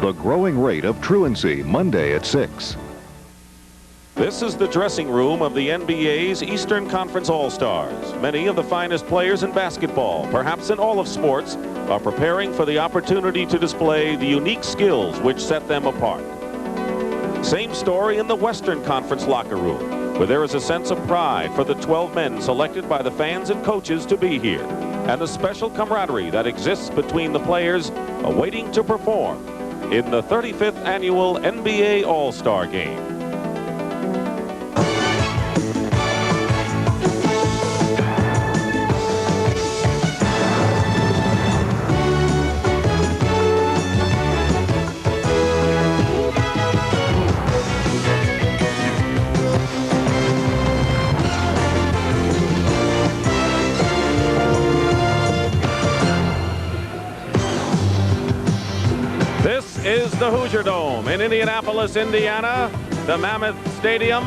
The Growing Rate of Truancy, Monday at 6. This is the dressing room of the NBA's Eastern Conference All-Stars. Many of the finest players in basketball, perhaps in all of sports, are preparing for the opportunity to display the unique skills which set them apart. Same story in the Western Conference locker room, where there is a sense of pride for the 12 men selected by the fans and coaches to be here, and a special camaraderie that exists between the players awaiting to perform in the 35th annual NBA All-Star Game. Is the Hoosier Dome in Indianapolis, Indiana, the Mammoth Stadium,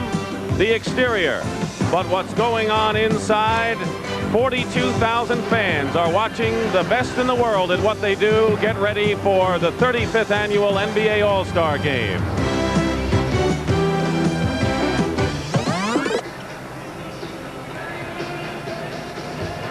the exterior. But what's going on inside? 42,000 fans are watching the best in the world at what they do. Get ready for the 35th annual NBA All-Star Game.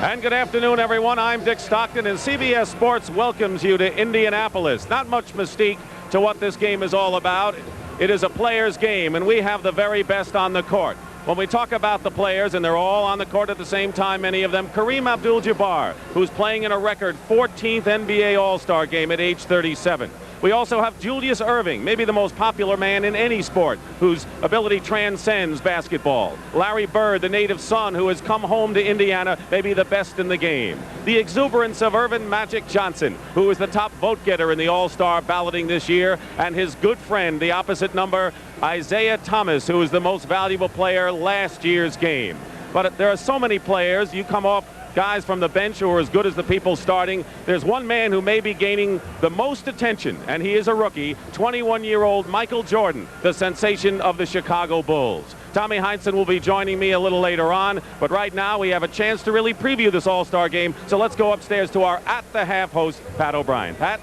And good afternoon, everyone. I'm Dick Stockton, and CBS Sports welcomes you to Indianapolis. Not much mystique to what this game is all about. It is a player's game, and we have the very best on the court. When we talk about the players, and they're all on the court at the same time, many of them, Kareem Abdul-Jabbar, who's playing in a record 14th NBA All-Star game at age 37. We also have Julius Erving, maybe the most popular man in any sport, whose ability transcends basketball. Larry Bird, the native son who has come home to Indiana, maybe the best in the game. The exuberance of Irvin Magic Johnson, who is the top vote getter in the All-Star balloting this year, and his good friend, the opposite number, Isaiah Thomas, who is the most valuable player last year's game. But there are so many players. You come off guys from the bench who are as good as the people starting. There's one man who may be gaining the most attention, and he is a rookie, 21-year-old Michael Jordan, the sensation of the Chicago Bulls. Tommy Heinsohn will be joining me a little later on, but right now we have a chance to really preview this All-Star game, so let's go upstairs to our At the Half host, Pat O'Brien. Pat?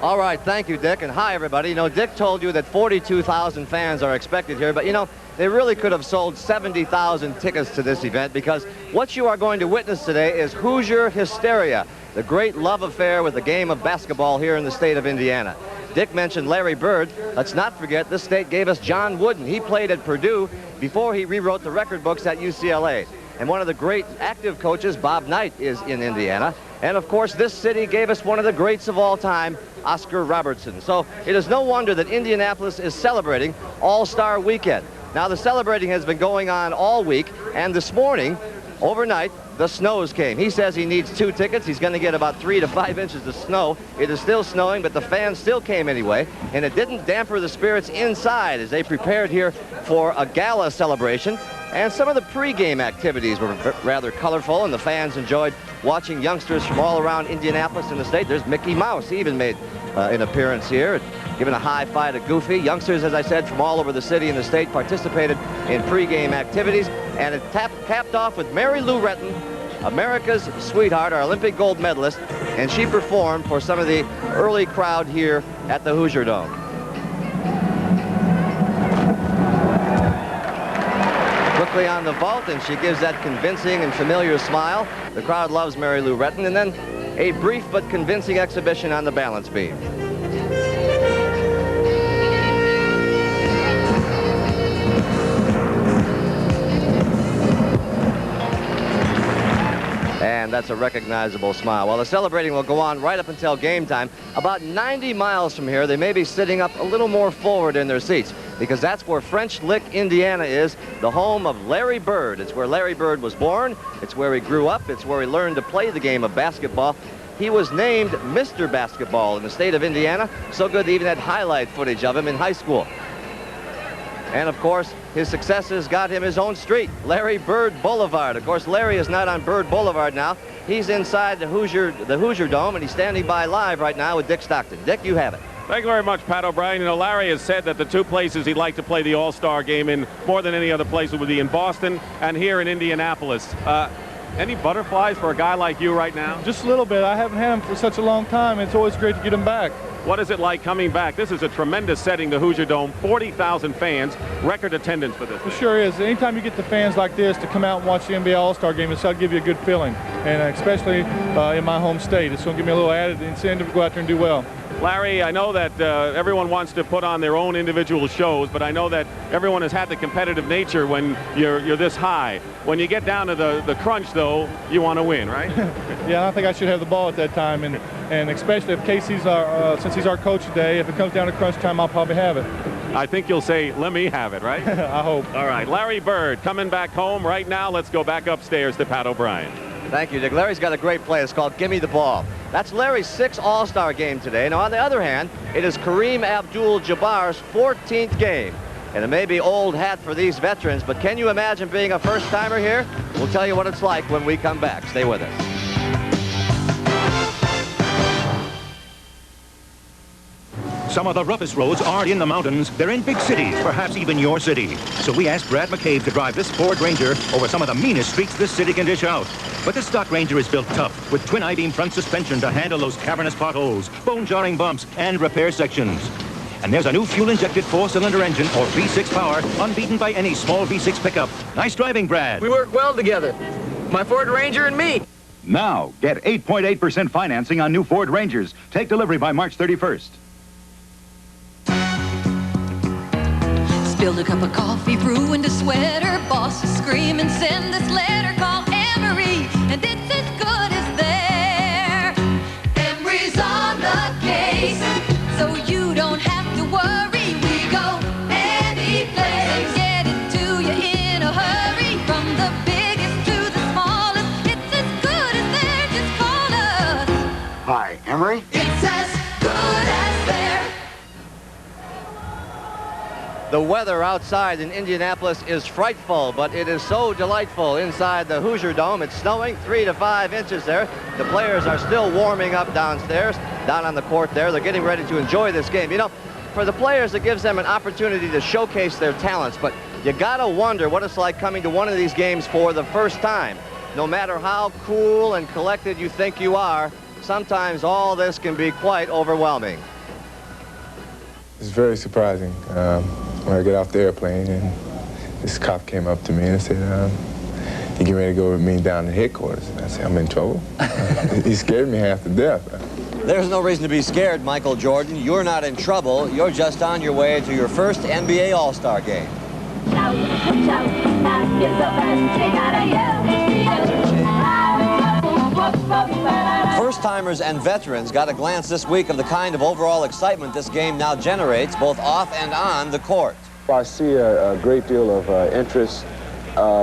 All right, thank you, Dick, and hi, everybody. You know, Dick told you that 42,000 fans are expected here, but, you know, they really could have sold 70,000 tickets to this event, because what you are going to witness today is Hoosier hysteria, the great love affair with the game of basketball here in the state of Indiana. Dick mentioned Larry Bird. Let's not forget this state gave us John Wooden. He played at Purdue before he rewrote the record books at UCLA. And one of the great active coaches, Bob Knight, is in Indiana. And of course, this city gave us one of the greats of all time, Oscar Robertson. So it is no wonder that Indianapolis is celebrating All-Star Weekend. Now, the celebrating has been going on all week, and this morning, overnight, the snows came. He says he needs 2 tickets. He's going to get about 3 to 5 inches of snow. It is still snowing, but the fans still came anyway, and it didn't damper the spirits inside as they prepared here for a gala celebration. And some of the pregame activities were rather colorful, and the fans enjoyed watching youngsters from all around Indianapolis and the state. There's Mickey Mouse. He even made an appearance here, giving a high-five to Goofy. Youngsters, as I said, from all over the city and the state participated in pregame activities, and it capped off with Mary Lou Retton, America's sweetheart, our Olympic gold medalist, and she performed for some of the early crowd here at the Hoosier Dome. Quickly on the vault, and she gives that convincing and familiar smile. The crowd loves Mary Lou Retton, and then a brief but convincing exhibition on the balance beam. And that's a recognizable smile. Well, the celebrating will go on right up until game time. About 90 miles from here, they may be sitting up a little more forward in their seats, because that's where French Lick, Indiana is, the home of Larry Bird. It's where Larry Bird was born. It's where he grew up. It's where he learned to play the game of basketball. He was named Mr. Basketball in the state of Indiana, so good they even had highlight footage of him in high school. And, of course, his successes got him his own street, Larry Bird Boulevard. Of course, Larry is not on Bird Boulevard now. He's inside the Hoosier Dome, and he's standing by live right now with Dick Stockton. Dick, you have it. Thank you very much, Pat O'Brien. You know, Larry has said that the 2 places he'd like to play the All-Star game in more than any other place would be in Boston and here in Indianapolis. Any butterflies for a guy like you right now? Just a little bit. I haven't had him for such a long time. It's always great to get him back. What is it like coming back? This is a tremendous setting, the Hoosier Dome, 40,000 fans, record attendance for this. It sure is. Anytime you get the fans like this to come out and watch the NBA All-Star game, it's going to give you a good feeling. And especially in my home state, it's going to give me a little added incentive to go out there and do well. Larry, I know that everyone wants to put on their own individual shows, but I know that everyone has had the competitive nature when you're this high. When you get down to the crunch, though, you want to win, right? Yeah, I think I should have the ball at that time, and especially if Casey's since he's our coach today, if it comes down to crunch time, I'll probably have it. I think you'll say, let me have it, right? I hope. All right, Larry Bird coming back home right now. Let's go back upstairs to Pat O'Brien. Thank you, Dick. Larry's got a great play. It's called Gimme the Ball. That's Larry's 6th All-Star game today. Now, on the other hand, it is Kareem Abdul-Jabbar's 14th game. And it may be old hat for these veterans, but can you imagine being a first-timer here? We'll tell you what it's like when we come back. Stay with us. Some of the roughest roads aren't in the mountains. They're in big cities, perhaps even your city. So we asked Brad McCabe to drive this Ford Ranger over some of the meanest streets this city can dish out. But this stock Ranger is built tough, with twin I-beam front suspension to handle those cavernous potholes, bone-jarring bumps, and repair sections. And there's a new fuel-injected 4-cylinder engine, or V6 power, unbeaten by any small V6 pickup. Nice driving, Brad. We work well together. My Ford Ranger and me. Now, get 8.8% financing on new Ford Rangers. Take delivery by March 31st. Spilled a cup of coffee, ruined a sweater. Boss is screaming, send this letter, call Emery, and it's as good as there. Emery's on the case, so you don't have to worry. We go any place, get it to you in a hurry. From the biggest to the smallest, it's as good as there, just call us. Hi, Emery? It's as good as there. The weather outside in Indianapolis is frightful, but it is so delightful inside the Hoosier Dome. It's snowing 3 to 5 inches there. The players are still warming up downstairs, down on the court there. They're getting ready to enjoy this game. You know, for the players, it gives them an opportunity to showcase their talents, but you gotta wonder what it's like coming to one of these games for the first time. No matter how cool and collected you think you are, sometimes all this can be quite overwhelming. It's very surprising when I get off the airplane and this cop came up to me and said, you getting ready to go with me down to headquarters? And I said, I'm in trouble. He scared me half to death. There's no reason to be scared, Michael Jordan. You're not in trouble. You're just on your way to your first NBA All-Star game. Shout, shout, now get the best thing out of you. First-timers and veterans got a glance this week of the kind of overall excitement this game now generates, both off and on the court. I see a great deal of interest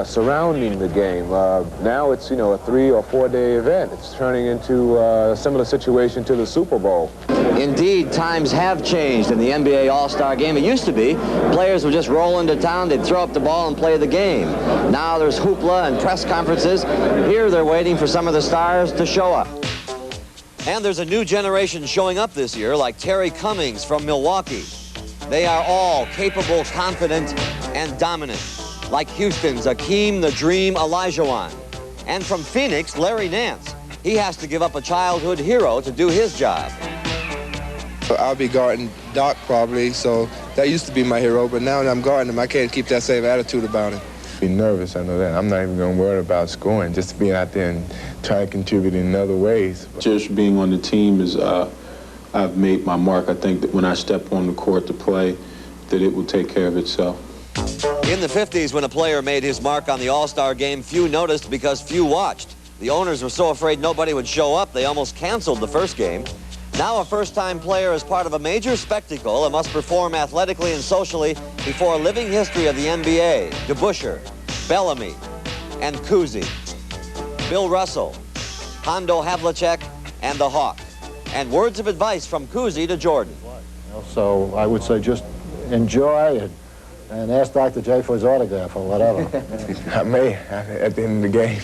surrounding the game. Now it's, a 3 or 4 day event. It's turning into a similar situation to the Super Bowl. Indeed, times have changed in the NBA All-Star game. It used to be players would just roll into town, they'd throw up the ball and play the game. Now there's hoopla and press conferences. Here they're waiting for some of the stars to show up. And there's a new generation showing up this year, like Terry Cummings from Milwaukee. They are all capable, confident, and dominant, like Houston's Akeem the Dream Olajuwon. And from Phoenix, Larry Nance. He has to give up a childhood hero to do his job. I'll be guarding Doc probably, so that used to be my hero, but now that I'm guarding him, I can't keep that same attitude about him. Be nervous, I know that. I'm not even going to worry about scoring, just being out there and try to contribute in other ways. Just being on the team is, I've made my mark. I think that when I step on the court to play, that it will take care of itself. In the 50s, when a player made his mark on the All-Star game, few noticed because few watched. The owners were so afraid nobody would show up, they almost canceled the first game. Now a first-time player is part of a major spectacle and must perform athletically and socially before a living history of the NBA, DeBusschere, Bellamy, and Cousy, Bill Russell, Hondo Havlicek, and the Hawk. And words of advice from Cousy to Jordan. So I would say just enjoy it and ask Dr. J for his autograph or whatever. I may at the end of the game.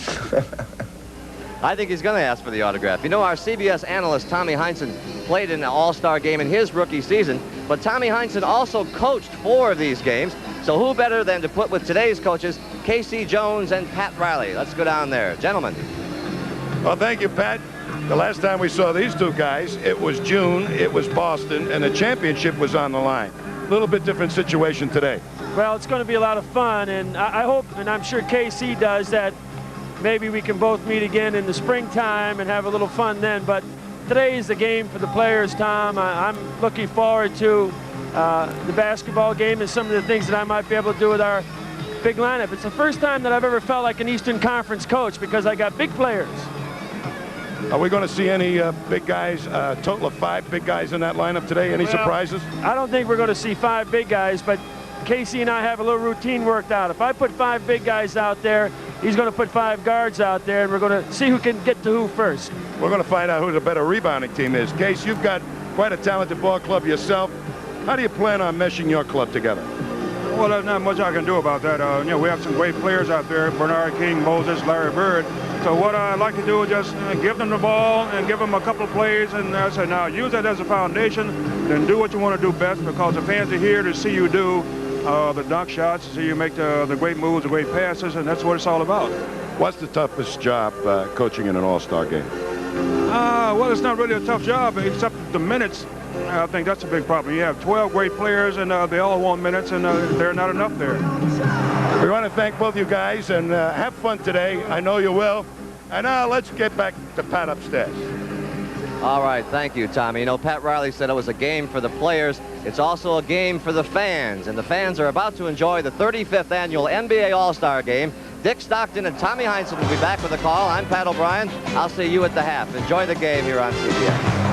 I think he's going to ask for the autograph. You know, our CBS analyst, Tommy Heinsohn, played in an All-Star game in his rookie season, but Tommy Heinsohn also coached 4 of these games, so who better than to put with today's coaches, Casey Jones and Pat Riley. Let's go down there. Gentlemen. Well, thank you, Pat. The last time we saw these two guys, it was June, it was Boston, and the championship was on the line. A little bit different situation today. Well, it's going to be a lot of fun, and I hope, and I'm sure KC does, that maybe we can both meet again in the springtime and have a little fun then. But today is the game for the players, Tom. I'm looking forward to the basketball game and some of the things that I might be able to do with our big lineup. It's the first time that I've ever felt like an Eastern Conference coach because I got big players. Are we going to see any big guys, a total of 5 big guys in that lineup today? Any surprises? I don't think we're going to see 5 big guys, but Casey and I have a little routine worked out. If I put 5 big guys out there, he's going to put 5 guards out there, and we're going to see who can get to who first. We're going to find out who the better rebounding team is. Case, you've got quite a talented ball club yourself. How do you plan on meshing your club together? Well, there's not much I can do about that. You know, we have some great players out there, Bernard King, Moses, Larry Bird. So what I like to do is just give them the ball and give them a couple of plays, and I say, now use that as a foundation, then do what you want to do best, because the fans are here to see you do the dunk shots, to see you make the great moves, the great passes, and that's what it's all about. What's the toughest job coaching in an all-star game? Well, it's not really a tough job, except the minutes. I think that's a big problem. You have 12 great players, and they all want minutes, and there are not enough there. We want to thank both you guys, and have fun today. I know you will. And now let's get back to Pat upstairs. All right, thank you, Tommy. You know, Pat Riley said it was a game for the players. It's also a game for the fans, and the fans are about to enjoy the 35th annual NBA All-Star Game. Dick Stockton and Tommy Heinsohn will be back with a call. I'm Pat O'Brien. I'll see you at the half. Enjoy the game here on CBS.